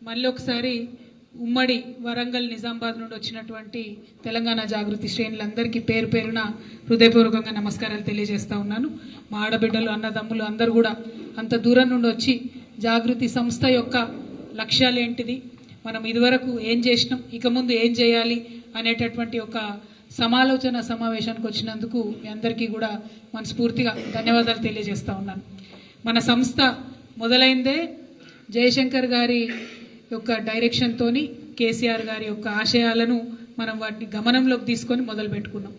మళ్ళీ ఒకసారి ఉమ్మడి వరంగల్ నిజామాబాద్ నుండి వచ్చినటువంటి తెలంగాణ జాగృతి శ్రేణులందరికీ పేరు పేరున హృదయపూర్వకంగా నమస్కారాలు తెలియజేస్తా ఉన్నాను. మా ఆడబిడ్డలు అన్నదమ్ములు అందరూ కూడా అంత దూరం నుండి వచ్చి జాగృతి సంస్థ యొక్క లక్ష్యాలు ఏంటిది, మనం ఇదివరకు ఏం చేసినాం, ఇక ముందు ఏం చేయాలి అనేటటువంటి ఒక సమాలోచన సమావేశానికి వచ్చినందుకు మీ అందరికీ కూడా మనస్ఫూర్తిగా ధన్యవాదాలు తెలియజేస్తా ఉన్నాను. మన సంస్థ మొదలైందే జయశంకర్ గారి యొక్క డైరెక్షన్తోని, కేసీఆర్ గారి యొక్క ఆశయాలను మనం వాటిని గమనంలోకి తీసుకొని మొదలు పెట్టుకున్నాం.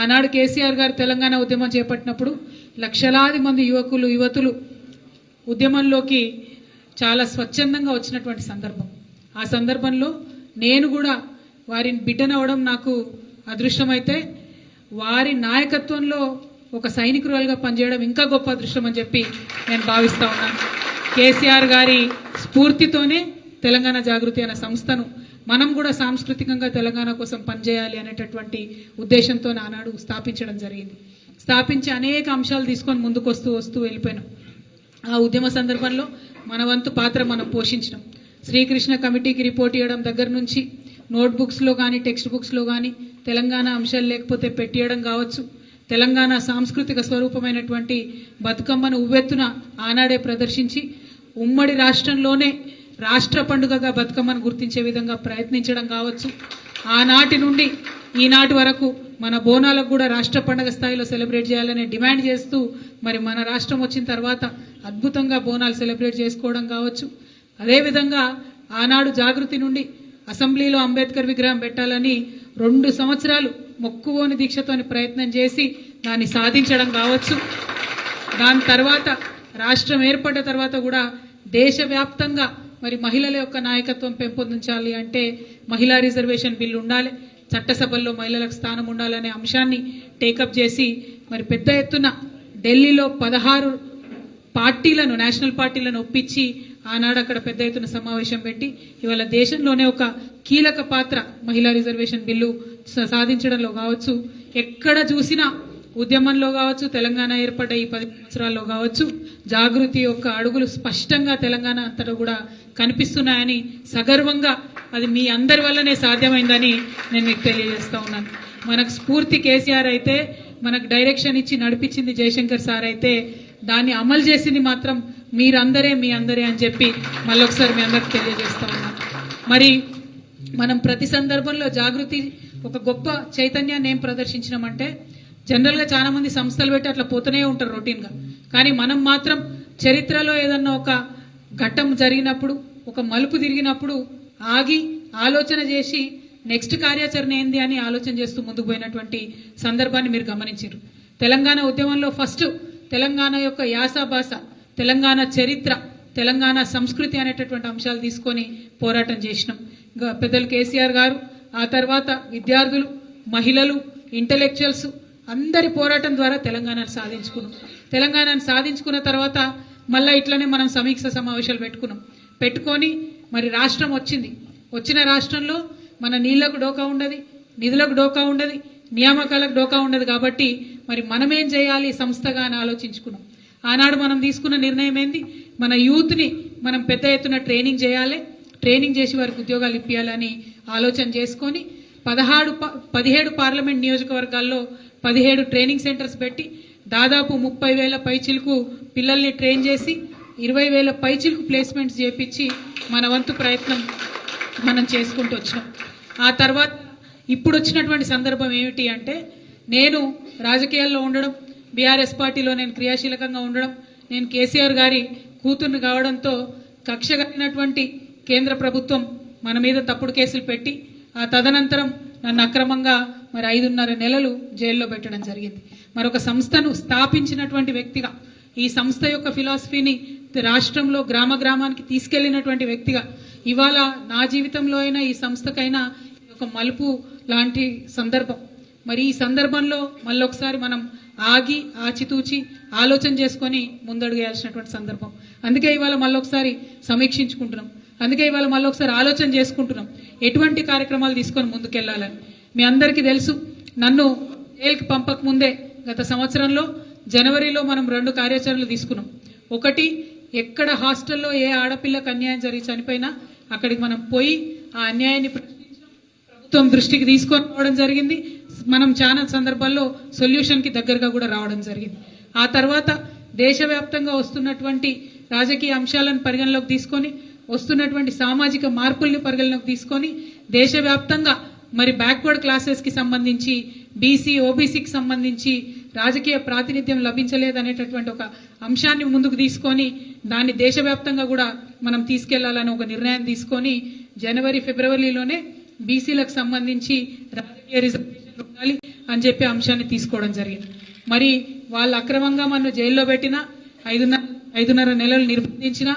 ఆనాడు కేసీఆర్ గారు తెలంగాణ ఉద్యమం చేపట్టినప్పుడు లక్షలాది మంది యువకులు యువతులు ఉద్యమంలోకి చాలా స్వచ్ఛందంగా వచ్చినటువంటి సందర్భం. ఆ సందర్భంలో నేను కూడా వారిని బిడ్డనవడం నాకు అదృష్టమైతే, వారి నాయకత్వంలో ఒక సైనికురాలుగా పనిచేయడం ఇంకా గొప్ప అదృష్టం అని చెప్పి నేను భావిస్తా ఉన్నాను. కేసీఆర్ గారి స్ఫూర్తితోనే తెలంగాణ జాగృతి అనే సంస్థను మనం కూడా సాంస్కృతికంగా తెలంగాణ కోసం పనిచేయాలి అనేటటువంటి ఉద్దేశంతో ఆనాడు స్థాపించడం జరిగింది. స్థాపించి అనేక అంశాలు తీసుకొని ముందుకు వస్తూ వెళ్ళిపోయినాం. ఆ ఉద్యమ సందర్భంలో మన వంతు పాత్ర మనం పోషించినాం. శ్రీకృష్ణ కమిటీకి రిపోర్ట్ ఇవ్వడం దగ్గర నుంచి నోట్బుక్స్లో కానీ టెక్స్ట్ బుక్స్లో కానీ తెలంగాణ అంశాలు లేకపోతే పెట్టియడం కావచ్చు, తెలంగాణ సాంస్కృతిక స్వరూపమైనటువంటి బతుకమ్మను ఉవ్వెత్తున ఆనాడే ప్రదర్శించి ఉమ్మడి రాష్ట్రంలోనే రాష్ట్ర పండుగగా బతుకమ్మను గుర్తించే విధంగా ప్రయత్నించడం కావచ్చు, ఆనాటి నుండి ఈనాటి వరకు మన బోనాలకు కూడా రాష్ట్ర పండుగ స్థాయిలో సెలబ్రేట్ చేయాలనే డిమాండ్ చేస్తూ మరి మన రాష్ట్రం వచ్చిన తర్వాత అద్భుతంగా బోనాలు సెలబ్రేట్ చేసుకోవడం కావచ్చు. అదేవిధంగా ఆనాడు జాగృతి నుండి అసెంబ్లీలో అంబేద్కర్ విగ్రహం పెట్టాలని 2 సంవత్సరాలు మొక్కువోని దీక్షతోని ప్రయత్నం చేసి దాన్ని సాధించడం కావచ్చు. దాని తర్వాత రాష్ట్రం ఏర్పడ్డ తర్వాత కూడా దేశవ్యాప్తంగా మరి మహిళల యొక్క నాయకత్వం పెంపొందించాలి అంటే మహిళా రిజర్వేషన్ బిల్లు ఉండాలి, చట్టసభల్లో మహిళలకు స్థానం ఉండాలనే అంశాన్ని టేకప్ చేసి మరి పెద్ద ఎత్తున ఢిల్లీలో 16 పార్టీలను, నేషనల్ పార్టీలను ఒప్పించి ఆనాడు అక్కడ పెద్ద ఎత్తున సమావేశం పెట్టి ఇవాళ దేశంలోనే ఒక కీలక పాత్ర మహిళా రిజర్వేషన్ బిల్లు సాధించడంలో కావచ్చు, ఎక్కడ చూసినా ఉద్యమంలో కావచ్చు, తెలంగాణ ఏర్పడ్డ ఈ 10 సంవత్సరాల్లో కావచ్చు, జాగృతి యొక్క అడుగులు స్పష్టంగా తెలంగాణ అంతటా కూడా కనిపిస్తున్నాయని సగర్వంగా అది మీ అందరి వల్లనే సాధ్యమైందని నేను మీకు తెలియజేస్తా ఉన్నాను. మనకు స్ఫూర్తి కేసీఆర్ అయితే, మనకు డైరెక్షన్ ఇచ్చి నడిపించింది జయశంకర్ సార్ అయితే, దాన్ని అమలు చేసింది మాత్రం మీ అందరే అని చెప్పి మళ్ళొకసారి మీ అందరికి తెలియజేస్తా ఉన్నాను. మరి మనం ప్రతి సందర్భంలో జాగృతి ఒక గొప్ప చైతన్యాన్ని ఏం ప్రదర్శించినామంటే, జనరల్గా చాలా మంది సంస్థలు పెట్టి అట్లా పోతూనే ఉంటారు రొటీన్గా, కానీ మనం మాత్రం చరిత్రలో ఏదన్నా ఒక ఘట్టం జరిగినప్పుడు, ఒక మలుపు తిరిగినప్పుడు ఆగి ఆలోచన చేసి నెక్స్ట్ కార్యాచరణ ఏంది అని ఆలోచన చేస్తూ ముందుకు పోయినటువంటి సందర్భాన్ని మీరు గమనించారు. తెలంగాణ ఉద్యమంలో ఫస్ట్ తెలంగాణ యొక్క యాస భాష, తెలంగాణ చరిత్ర, తెలంగాణ సంస్కృతి అనేటటువంటి అంశాలు తీసుకొని పోరాటం చేసినాం. పెద్దలు కేసీఆర్ గారు, ఆ తర్వాత విద్యార్థులు, మహిళలు, ఇంటలెక్చువల్స్ అందరి పోరాటం ద్వారా తెలంగాణను సాధించుకున్నాం. తెలంగాణను సాధించుకున్న తర్వాత మళ్ళీ ఇట్లనే మనం సమీక్ష సమావేశాలు పెట్టుకొని మరి రాష్ట్రం వచ్చిన రాష్ట్రంలో మన నీళ్లకు డోకా ఉండదు, నిధులకు డోకా ఉండదు, నియామకాలకు డోకా ఉండదు. కాబట్టి మరి మనమేం చేయాలి సంస్థగా అని ఆలోచించుకున్నాం. ఆనాడు మనం తీసుకున్న నిర్ణయం ఏంది, మన యూత్ని మనం పెద్ద ఎత్తున ట్రైనింగ్ చేయాలి, ట్రైనింగ్ చేసి వారికి ఉద్యోగాలు ఇప్పించాలని ఆలోచన చేసుకొని 17 పార్లమెంట్ నియోజకవర్గాల్లో 17 ట్రైనింగ్ సెంటర్స్ పెట్టి దాదాపు 30,000 పైచిలకు పిల్లల్ని ట్రైన్ చేసి 20,000 పైచిలకు ప్లేస్మెంట్స్ చేపించి మన వంతు ప్రయత్నం మనం చేసుకుంటూ వచ్చినాం. ఆ తర్వాత ఇప్పుడు వచ్చినటువంటి సందర్భం ఏమిటి అంటే, నేను రాజకీయాల్లో ఉండడం, బీఆర్ఎస్ పార్టీలో నేను క్రియాశీలకంగా ఉండడం, నేను కేసీఆర్ గారి కూతుర్ని కావడంతో కక్ష కలిగినటువంటి కేంద్ర ప్రభుత్వం మన మీద తప్పుడు కేసులు పెట్టి ఆ తదనంతరం నన్ను అక్రమంగా మరి 5.5 నెలలు జైల్లో పెట్టడం జరిగింది. మరొక సంస్థను స్థాపించినటువంటి వ్యక్తిగా, ఈ సంస్థ యొక్క ఫిలాసఫీని రాష్ట్రంలో గ్రామానికి తీసుకెళ్లినటువంటి వ్యక్తిగా ఇవాళ నా జీవితంలో అయినా ఈ సంస్థకైనా ఒక మలుపు లాంటి సందర్భం. మరి ఈ సందర్భంలో మళ్ళొకసారి మనం ఆగి ఆచితూచి ఆలోచన చేసుకొని ముందడుగేయాల్సినటువంటి సందర్భం. అందుకే ఇవాళ మళ్ళొకసారి సమీక్షించుకుంటున్నాం, అందుకే ఇవాళ మళ్ళొకసారి ఆలోచన చేసుకుంటున్నాం ఎటువంటి కార్యక్రమాలు తీసుకొని ముందుకెళ్లాలని. మీ అందరికీ తెలుసు, నన్ను జైలుకి పంపక ముందే గత సంవత్సరంలో జనవరిలో మనం 2 కార్యాచరణలు తీసుకున్నాం. ఒకటి, ఎక్కడ హాస్టల్లో ఏ ఆడపిల్లకు అన్యాయం జరిగి చనిపోయినా అక్కడికి మనం పోయి ఆ అన్యాయాన్ని ప్రభుత్వం దృష్టికి తీసుకొని రావడం జరిగింది. మనం చాలా సందర్భాల్లో సొల్యూషన్ కి దగ్గరగా కూడా రావడం జరిగింది. ఆ తర్వాత దేశవ్యాప్తంగా వస్తున్నటువంటి రాజకీయ అంశాలను పరిగణలోకి తీసుకొని వస్తున్నటువంటి సామాజిక మార్పుల్ని పరిగణలోకి తీసుకొని దేశవ్యాప్తంగా మరి బ్యాక్వర్డ్ క్లాసెస్ కి సంబంధించి బీసీ ఓబీసీకి సంబంధించి రాజకీయ ప్రాతినిధ్యం లభించలేదనేటటువంటి ఒక అంశాన్ని ముందుకు తీసుకొని దాన్ని దేశవ్యాప్తంగా కూడా మనం తీసుకెళ్లాలని ఒక నిర్ణయం తీసుకొని జనవరి ఫిబ్రవరిలోనే బీసీలకు సంబంధించి రాజకీయ రిజర్వేషన్ ఉండాలి అని చెప్పి అంశాన్ని తీసుకోవడం జరిగింది. మరి వాళ్ళు అక్రమంగా మనం జైల్లో పెట్టినా 5.5 నెలలు నిర్బంధించినా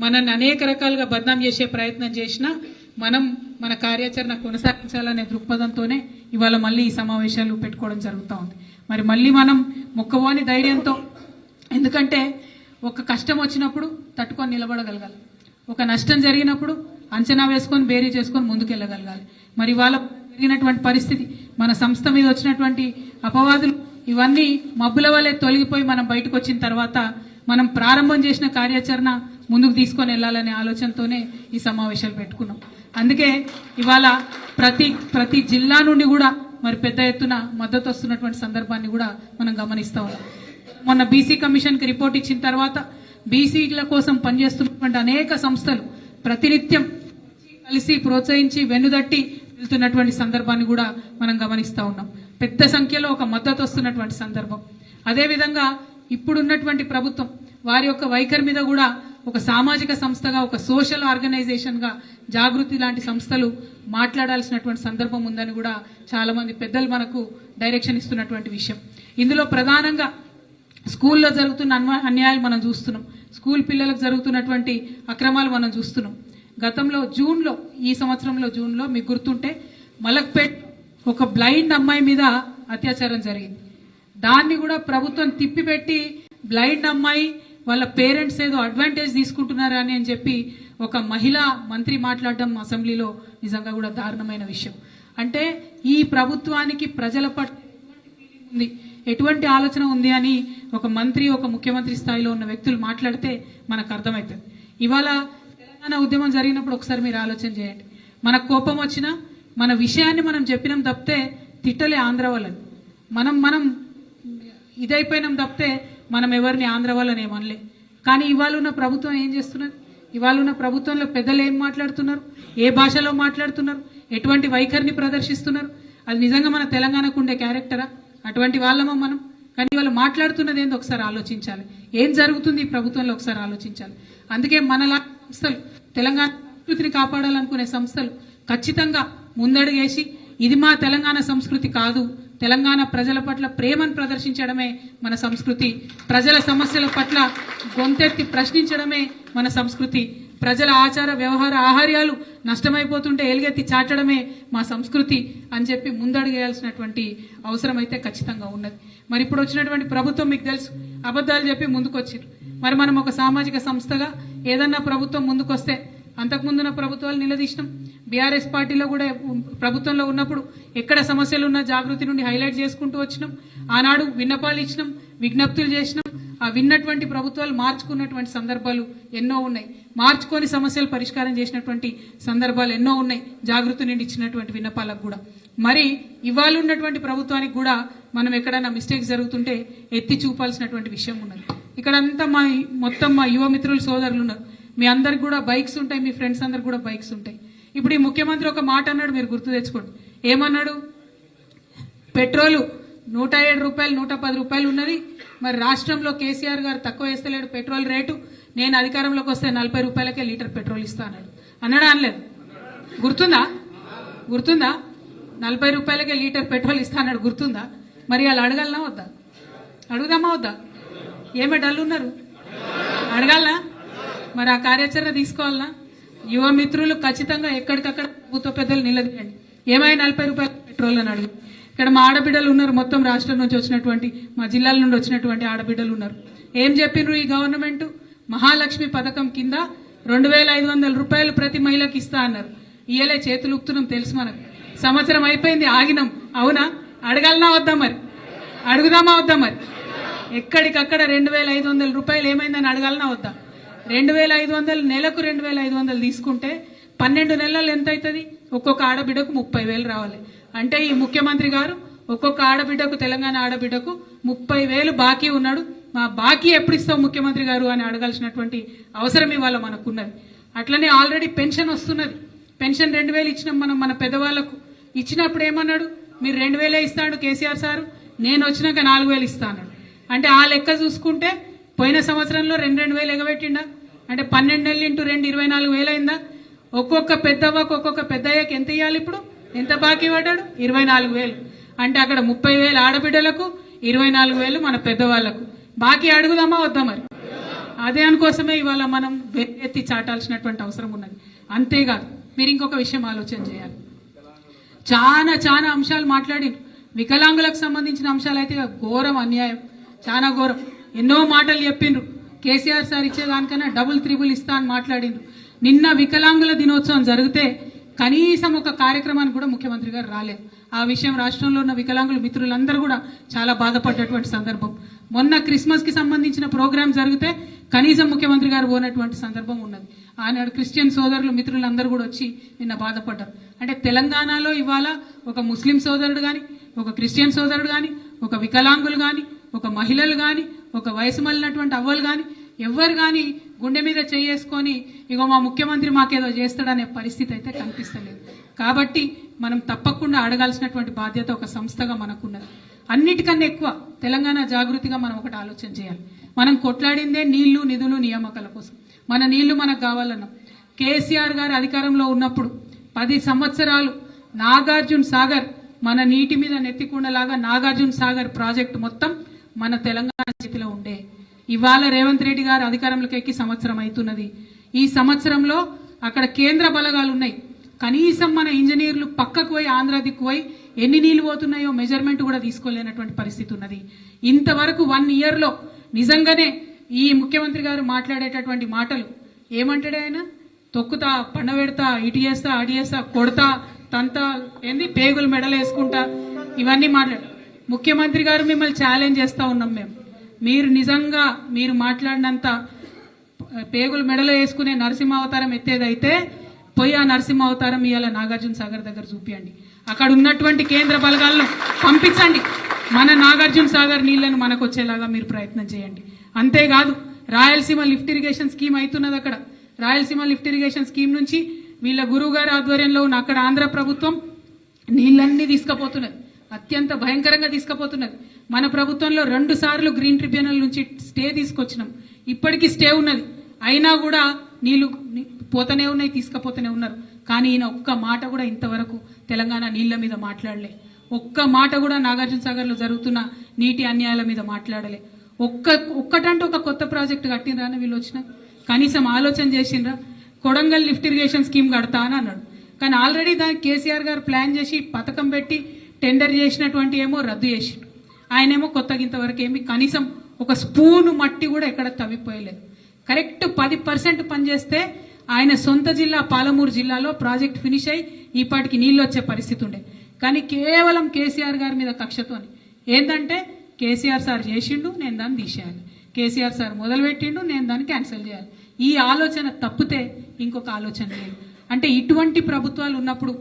మనల్ని అనేక రకాలుగా బద్నాం చేసే ప్రయత్నం చేసినా మనం మన కార్యాచరణ కొనసాగించాలనే దృక్పథంతోనే ఇవాళ మళ్ళీ ఈ సమావేశాలు పెట్టుకోవడం జరుగుతూ ఉంది. మరి మళ్ళీ మనం మొక్కవోని ధైర్యంతో, ఎందుకంటే ఒక కష్టం వచ్చినప్పుడు తట్టుకొని నిలబడగలగాలి, ఒక నష్టం జరిగినప్పుడు అంచనా వేసుకొని బేరీ చేసుకొని ముందుకెళ్ళగలగాలి. మరి వాళ్ళ జరిగినటువంటి పరిస్థితి, మన సంస్థ మీద వచ్చినటువంటి అపవాదులు ఇవన్నీ మబ్బుల వల్లే తొలగిపోయి మనం బయటకు వచ్చిన తర్వాత మనం ప్రారంభం చేసిన కార్యాచరణ ముందుకు తీసుకొని వెళ్లాలనే ఆలోచనతోనే ఈ సమావేశాలు పెట్టుకున్నాం. అందుకే ఇవాళ ప్రతి జిల్లా నుండి కూడా మరి పెద్ద ఎత్తున మద్దతు వస్తున్నటువంటి సందర్భాన్ని కూడా మనం గమనిస్తా ఉన్నాం. మొన్న బీసీ కమిషన్ కి రిపోర్ట్ ఇచ్చిన తర్వాత బీసీల కోసం పనిచేస్తున్నటువంటి అనేక సంస్థలు ప్రతినిత్యం కలిసి ప్రోత్సహించి వెన్నుదట్టి వెళ్తున్నటువంటి సందర్భాన్ని కూడా మనం గమనిస్తా ఉన్నాం. పెద్ద సంఖ్యలో ఒక మద్దతు వస్తున్నటువంటి సందర్భం. అదేవిధంగా ఇప్పుడున్నటువంటి ప్రభుత్వం వారి యొక్క వైఖరి మీద కూడా ఒక సామాజిక సంస్థగా, ఒక సోషల్ ఆర్గనైజేషన్ గా జాగృతి లాంటి సంస్థలు మాట్లాడాల్సినటువంటి సందర్భం ఉందని కూడా చాలా మంది పెద్దలు మనకు డైరెక్షన్ ఇస్తున్నటువంటి విషయం. ఇందులో ప్రధానంగా స్కూల్లో జరుగుతున్న అన్యాయాలు మనం చూస్తున్నాం, స్కూల్ పిల్లలకు జరుగుతున్నటువంటి అక్రమాలు మనం చూస్తున్నాం. గతంలో ఈ సంవత్సరంలో జూన్లో మీకు గుర్తుంటే మలక్పేట్ ఒక బ్లైండ్ అమ్మాయి మీద అత్యాచారం జరిగింది. దాన్ని కూడా ప్రభుత్వం తిప్పిపెట్టి బ్లైండ్ అమ్మాయి వాళ్ళ పేరెంట్స్ ఏదో అడ్వాంటేజ్ తీసుకుంటున్నారని అని చెప్పి ఒక మహిళా మంత్రి మాట్లాడడం అసెంబ్లీలో నిజంగా కూడా దారుణమైన విషయం. అంటే ఈ ప్రభుత్వానికి ప్రజల పట్ల ఉంది, ఎటువంటి ఆలోచన ఉంది అని ఒక మంత్రి, ఒక ముఖ్యమంత్రి స్థాయిలో ఉన్న వ్యక్తులు మాట్లాడితే మనకు అర్థమవుతుంది. ఇవాళ తెలంగాణ ఉద్యమం జరిగినప్పుడు ఒకసారి మీరు ఆలోచన చేయండి. మనకు కోపం వచ్చినా మన విషయాన్ని మనం చెప్పినాం తప్పితే తిట్టలే ఆంధ్ర వాళ్ళని, మనం ఇదైపోయినాం తప్పితే మనం ఎవరిని ఆంధ్ర వాళ్ళని ఏమనలే. కానీ ఇవాళ ఉన్న ప్రభుత్వం ఏం చేస్తున్నారు? ఇవాళ ఉన్న ప్రభుత్వంలో పెద్దలు ఏం మాట్లాడుతున్నారు, ఏ భాషలో మాట్లాడుతున్నారు, ఎటువంటి వైఖరిని ప్రదర్శిస్తున్నారు? అది నిజంగా మన తెలంగాణకు ఉండే క్యారెక్టరా? అటువంటి వాళ్ళమా మనం? కానీ వాళ్ళు మాట్లాడుతున్నది ఏందో ఒకసారి ఆలోచించాలి. ఏం జరుగుతుంది ఈ ప్రభుత్వంలో ఒకసారి ఆలోచించాలి. అందుకే మనలా సంస్థలు, తెలంగాణ సంస్కృతిని కాపాడాలనుకునే సంస్థలు ఖచ్చితంగా ముందడుగేసి ఇది మా తెలంగాణ సంస్కృతి కాదు, తెలంగాణ ప్రజల పట్ల ప్రేమను ప్రదర్శించడమే మన సంస్కృతి, ప్రజల సమస్యల పట్ల గొంతెత్తి ప్రశ్నించడమే మన సంస్కృతి, ప్రజల ఆచార వ్యవహార ఆహార్యాలు నష్టమైపోతుంటే ఎలుగెత్తి చాటడమే మా సంస్కృతి అని చెప్పి ముందడుగేయాల్సినటువంటి అవసరం అయితే ఖచ్చితంగా ఉన్నది. మరి ఇప్పుడు వచ్చినటువంటి ప్రభుత్వం మీకు తెలుసు, అబద్ధాలు చెప్పి ముందుకొచ్చారు. మరి మనం ఒక సామాజిక సంస్థగా ఏదన్నా ప్రభుత్వం ముందుకొస్తే, అంతకుముందున్న ప్రభుత్వాలు నిలదీసినాం, బీఆర్ఎస్ పార్టీలో కూడా ప్రభుత్వంలో ఉన్నప్పుడు ఎక్కడ సమస్యలు ఉన్నా జాగృతి నుండి హైలైట్ చేసుకుంటూ వచ్చినాం. ఆనాడు విన్నపాలు ఇచ్చినాం, విజ్ఞప్తులు చేసినాం. ఆ విన్నటువంటి ప్రభుత్వాలు మార్చుకున్నటువంటి సందర్భాలు ఎన్నో ఉన్నాయి, మార్చుకొని సమస్యలు పరిష్కారం చేసినటువంటి సందర్భాలు ఎన్నో ఉన్నాయి జాగృతి నుండి ఇచ్చినటువంటి విన్నపాలకు కూడా. మరి ఇవాళ ఉన్నటువంటి ప్రభుత్వానికి కూడా మనం ఎక్కడైనా మిస్టేక్స్ జరుగుతుంటే ఎత్తి చూపాల్సినటువంటి విషయం ఉన్నది. ఇక్కడంతా మొత్తం మా యువ మిత్రులు సోదరులు ఉన్నారు, మీ అందరికి కూడా బైక్స్ ఉంటాయి, మీ ఫ్రెండ్స్ అందరికి కూడా బైక్స్ ఉంటాయి. ఇప్పుడు ఈ ముఖ్యమంత్రి ఒక మాట అన్నాడు, మీరు గుర్తు తెచ్చుకోండి. ఏమన్నాడు? పెట్రోలు 107 రూపాయలు 110 రూపాయలు ఉన్నది, మరి రాష్ట్రంలో కేసీఆర్ గారు తక్కువ వేస్తలేడు పెట్రోల్ రేటు, నేను అధికారంలోకి వస్తే 40 రూపాయలకే లీటర్ పెట్రోల్ ఇస్తా అన్నాడు. అన్నాడా? అనలేదు? గుర్తుందా? 40 రూపాయలకే లీటర్ పెట్రోల్ ఇస్తా అన్నాడు, గుర్తుందా? మరి వాళ్ళు అడగాలనా వద్దా? అడుగుదామా వద్దా? ఏమే డల్ ఉన్నారు? అడగాలనా? మరి ఆ కార్యాచరణ తీసుకోవాలనా? యువ మిత్రులు ఖచ్చితంగా ఎక్కడికక్కడ ప్రభుత్వ పెద్దలు నిలదీయండి. ఏమైనా 40 రూపాయల పెట్రోల్ అని అడుగు. ఇక్కడ మా ఆడబిడ్డలు ఉన్నారు, మొత్తం రాష్ట్రం నుంచి వచ్చినటువంటి, మా జిల్లాల నుండి వచ్చినటువంటి ఆడబిడ్డలు ఉన్నారు. ఏం చెప్పిండ్రు? ఈ గవర్నమెంట్ మహాలక్ష్మి పథకం కింద 2500 రూపాయలు ప్రతి మహిళకి ఇస్తా అన్నారు. ఇయ్యలే, చేతులు ఉప్పుతున్నాం, తెలుసు మనకు. సంవత్సరం అయిపోయింది, ఆగినాం. అవునా? అడగాలనా వద్దా? మరి అడుగుదామా వద్దా? మరి ఎక్కడికక్కడ 2500 రూపాయలు ఏమైందని అడగాలనా వద్దా? 2500 నెలకు 2500 తీసుకుంటే 12 నెలలు ఎంత అవుతుంది? ఒక్కొక్క ఆడబిడ్డకు 30,000 రావాలి. అంటే ఈ ముఖ్యమంత్రి గారు ఒక్కొక్క ఆడబిడ్డకు, తెలంగాణ ఆడబిడ్డకు 30,000 బాకీ ఉన్నాడు. మా బాకీ ఎప్పుడు ఇస్తావు ముఖ్యమంత్రి గారు అని అడగాల్సినటువంటి అవసరం ఇవాళ మనకున్నది. అట్లనే ఆల్రెడీ పెన్షన్ వస్తున్నది. పెన్షన్ 2,000 ఇచ్చినాం మనం మన పెద్దవాళ్లకు. ఇచ్చినప్పుడు ఏమన్నాడు? మీరు 2,000 ఇస్తాడు కేసీఆర్ సారు, నేను వచ్చినాక 4,000 ఇస్తాను. అంటే ఆ లెక్క చూసుకుంటే పోయిన సంవత్సరంలో 2,000 ఎగబెట్టిండా? అంటే 12 నెలలు ఇంటూ 2 24,000 అయిందా? ఒక్కొక్క పెద్దవ్వకు ఒక్కొక్క పెద్దయ్యకి ఎంత ఇవ్వాలి? ఇప్పుడు ఎంత బాకీ పడ్డాడు? 24,000. అంటే అక్కడ 30,000 ఆడబిడ్డలకు, 24,000 మన పెద్దవాళ్లకు. బాకీ అడుగుదామా వద్దా? మరి అదే అనుకోసమే ఇవాళ మనం ఎత్తి చాటాల్సినటువంటి అవసరం ఉన్నది. అంతేకాదు మీరు ఇంకొక విషయం ఆలోచన చేయాలి. చాలా అంశాలు మాట్లాడి వికలాంగులకు సంబంధించిన అంశాలు అయితే ఘోరం, అన్యాయం, చాలా ఘోరం. ఎన్నో మాటలు చెప్పిండ్రు. కేసీఆర్ సార్ ఇచ్చేదానికన్నా డబుల్ త్రిబుల్ ఇస్తా అని మాట్లాడిండ్రు. నిన్న వికలాంగుల దినోత్సవం జరిగితే కనీసం ఒక కార్యక్రమానికి కూడా ముఖ్యమంత్రి గారు రాలేదు. ఆ విషయం రాష్ట్రంలో ఉన్న వికలాంగుల మిత్రులందరూ కూడా చాలా బాధపడ్డటువంటి సందర్భం. మొన్న క్రిస్మస్ కి సంబంధించిన ప్రోగ్రాం జరిగితే కనీసం ముఖ్యమంత్రి గారు పోనటువంటి సందర్భం ఉన్నది. ఆనాడు క్రిస్టియన్ సోదరులు మిత్రులందరూ కూడా వచ్చి నిన్న బాధపడ్డారు. అంటే తెలంగాణలో ఇవాళ ఒక ముస్లిం సోదరుడు గాని, ఒక క్రిస్టియన్ సోదరుడు గాని, ఒక వికలాంగులు గాని, ఒక మహిళలు గాని, ఒక వయసు మళ్ళినటువంటి అవ్వలు గాని, ఎవ్వరు గాని గుండె మీద చేసుకొని ఇగో మా ముఖ్యమంత్రి మాకేదో చేస్తాడనే పరిస్థితి అయితే కనిపిస్తలేదు. కాబట్టి మనం తప్పకుండా అడగాల్సినటువంటి బాధ్యత ఒక సంస్థగా మనకున్నది. అన్నిటికన్నా ఎక్కువ తెలంగాణ జాగృతిగా మనం ఒకటి ఆలోచన చేయాలి. మనం కొట్లాడిందే నీళ్లు, నిధులు, నియామకాల కోసం. మన నీళ్లు మనకు కావాలన్నాం. కేసీఆర్ గారు అధికారంలో ఉన్నప్పుడు 10 సంవత్సరాలు నాగార్జున సాగర్ మన నీటి మీద నెత్తికుండలాగా నాగార్జున సాగర్ ప్రాజెక్టు మొత్తం మన తెలంగాణ చేతిలో ఉండే. ఇవాళ రేవంత్ రెడ్డి గారు అధికారంలోకి ఎక్కి సంవత్సరం అవుతున్నది. ఈ సంవత్సరంలో అక్కడ కేంద్ర బలగాలు ఉన్నాయి. కనీసం మన ఇంజనీర్లు పక్కకు పోయి ఆంధ్ర దిక్కు పోయి ఎన్ని నీళ్లు పోతున్నాయో మెజర్మెంట్ కూడా తీసుకోలేనటువంటి పరిస్థితి ఉన్నది. ఇంతవరకు 1 year లో నిజంగానే ఈ ముఖ్యమంత్రి గారు మాట్లాడేటటువంటి మాటలు ఏమంటాడు? ఆయన తొక్కుతా, పండబెడతా, ఇటు చేస్తా, అడి చేస్తా, కొడతా, తంతా, ఏంది పేగులు మెడలు వేసుకుంటా, ఇవన్నీ మాట్లాడు. ముఖ్యమంత్రి గారు మిమ్మల్ని ఛాలెంజ్ చేస్తా ఉన్నాం మేము. మీరు నిజంగా మీరు మాట్లాడినంత పేగులు మెడలో వేసుకునే నరసింహ అవతారం ఎత్తేదైతే పోయి ఆ నరసింహ అవతారం ఇవాళ నాగార్జున సాగర్ దగ్గర చూపియండి. అక్కడ ఉన్నటువంటి కేంద్ర బలగాలను పంపించండి. మన నాగార్జున సాగర్ నీళ్లను మనకు వచ్చేలాగా మీరు ప్రయత్నం చేయండి. అంతేకాదు రాయలసీమ లిఫ్ట్ ఇరిగేషన్ స్కీమ్ అవుతున్నది. అక్కడ రాయలసీమ లిఫ్ట్ ఇరిగేషన్ స్కీమ్ నుంచి వీళ్ళ గురువు గారి ఆధ్వర్యంలో ఉన్న అక్కడ ఆంధ్ర ప్రభుత్వం నీళ్లన్నీ తీసుకుపోతున్నది. అత్యంత భయంకరంగా తీసుకుపోతున్నది. మన ప్రభుత్వంలో 2 సార్లు గ్రీన్ ట్రిబ్యునల్ నుంచి స్టే తీసుకొచ్చినాం. ఇప్పటికీ స్టే ఉన్నది. అయినా కూడా నీళ్లు పోతూనే ఉన్నాయి, తీసుకుపోతూనే ఉన్నారు. కానీ ఈయన ఒక్క మాట కూడా ఇంతవరకు తెలంగాణ నీళ్ల మీద మాట్లాడలే. ఒక్క మాట కూడా నాగార్జున సాగర్ లో జరుగుతున్న నీటి అన్యాయాల మీద మాట్లాడలే. ఒక్కటంటే ఒక కొత్త ప్రాజెక్టు కట్టినరా అని వీళ్ళు వచ్చినా కనీసం ఆలోచన చేసిండ్రా? కొడంగల్ లిఫ్ట్ ఇరిగేషన్ స్కీమ్ కడతా అని అన్నాడు. కానీ ఆల్రెడీ దానికి కేసీఆర్ గారు ప్లాన్ చేసి పథకం పెట్టి టెండర్ చేసినటువంటి ఏమో రద్దు చేసిండు. ఆయనేమో కొత్తగా ఇంతవరకు ఏమి కనీసం ఒక స్పూను మట్టి కూడా ఎక్కడ తవ్విపోయలేదు. కరెక్ట్ 10% పనిచేస్తే ఆయన సొంత జిల్లా పాలమూరు జిల్లాలో ప్రాజెక్ట్ ఫినిష్ అయ్యి ఈపాటికి నీళ్ళు వచ్చే పరిస్థితి ఉండే. కానీ కేవలం కేసీఆర్ గారి మీద కక్షతోని ఏంటంటే కేసీఆర్ సార్ చేసిండు, నేను దాన్ని తీసేయాలి, కేసీఆర్ సార్ మొదలుపెట్టిండు, నేను దాన్ని క్యాన్సిల్ చేయాలి. ఈ ఆలోచన తప్పితే ఇంకొక ఆలోచన లేదు. అంటే ఇటువంటి ప్రభుత్వాలు ఉన్నప్పుడు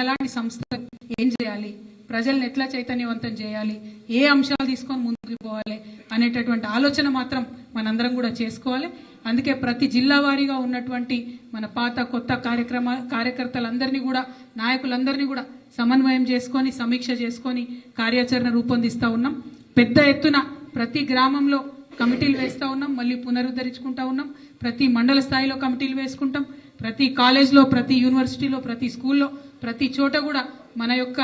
అలాంటి సంస్థలు ఏం చేయాలి, ప్రజల్ని ఎట్లా చైతన్యవంతం చేయాలి, ఏ అంశాలు తీసుకొని ముందుకు పోవాలి అనేటటువంటి ఆలోచన మాత్రం మనందరం కూడా చేసుకోవాలి. అందుకే ప్రతి జిల్లా వారీగా ఉన్నటువంటి మన పాత కొత్త కార్యకర్తలందరినీ కూడా, నాయకులందరినీ కూడా సమన్వయం చేసుకొని సమీక్ష చేసుకొని కార్యాచరణ రూపొందిస్తూ ఉన్నాం. పెద్ద ఎత్తున ప్రతి గ్రామంలో కమిటీలు వేస్తూ ఉన్నాం, మళ్ళీ పునరుద్ధరించుకుంటా ఉన్నాం. ప్రతి మండల స్థాయిలో కమిటీలు వేసుకుంటాం. ప్రతి కాలేజ్లో, ప్రతి యూనివర్సిటీలో, ప్రతి స్కూల్లో, ప్రతి చోట కూడా మన యొక్క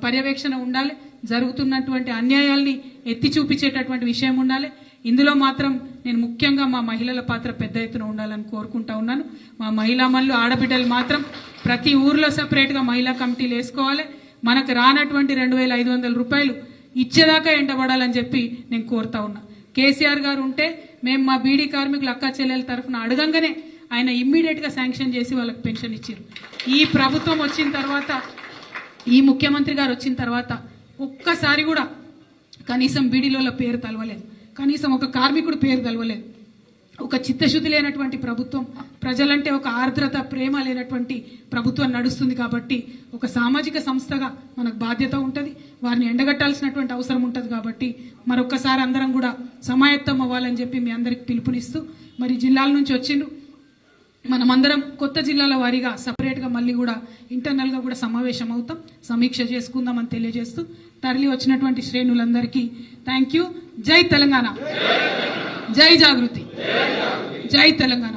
పర్యవేక్షణ ఉండాలి. జరుగుతున్నటువంటి అన్యాయాల్ని ఎత్తి చూపించేటటువంటి విషయం ఉండాలి. ఇందులో మాత్రం నేను ముఖ్యంగా మా మహిళల పాత్ర పెద్ద ఎత్తున ఉండాలని కోరుకుంటా ఉన్నాను. మా మహిళా మనులు, ఆడబిడ్డలు మాత్రం ప్రతి ఊర్లో సపరేట్గా మహిళా కమిటీలు వేసుకోవాలి. మనకు రానటువంటి 2,500 రూపాయలు ఇచ్చేదాకా ఎంటబడాలని చెప్పి నేను కోరుతా ఉన్నా. కేసీఆర్ గారు ఉంటే మేము మా బీడీ కార్మికులు అక్క చెల్లెల తరఫున అడగంగానే ఆయన ఇమ్మీడియట్ గా శాంక్షన్ చేసి వాళ్ళకి పెన్షన్ ఇచ్చారు. ఈ ప్రభుత్వం వచ్చిన తర్వాత, ఈ ముఖ్యమంత్రి గారు వచ్చిన తర్వాత ఒక్కసారి కూడా కనీసం బీడీలో పేరు తలవలేదు, కనీసం ఒక కార్మికుడు పేరు తలవలేదు. ఒక చిత్తశుద్ధి లేనటువంటి ప్రభుత్వం, ప్రజలంటే ఒక ఆర్ద్రత ప్రేమ లేనటువంటి ప్రభుత్వం నడుస్తుంది. కాబట్టి ఒక సామాజిక సంస్థగా మనకు బాధ్యత ఉంటుంది, వారిని ఎండగట్టాల్సినటువంటి అవసరం ఉంటుంది. కాబట్టి మరొక్కసారి అందరం కూడా సమాయత్తం అవ్వాలని చెప్పి మీ అందరికి పిలుపునిస్తూ, మరి జిల్లాల నుంచి వచ్చిండ్రు, మనమందరం కొత్త జిల్లాల వారీగా సపరేట్గా మళ్ళీ కూడా ఇంటర్నల్గా కూడా సమావేశం అవుతాం, సమీక్ష చేసుకుందామని తెలియజేస్తూ తరలి వచ్చినటువంటి శ్రేణులందరికీ థ్యాంక్ యూ. జై తెలంగాణ, జై జాగృతి, జై తెలంగాణ.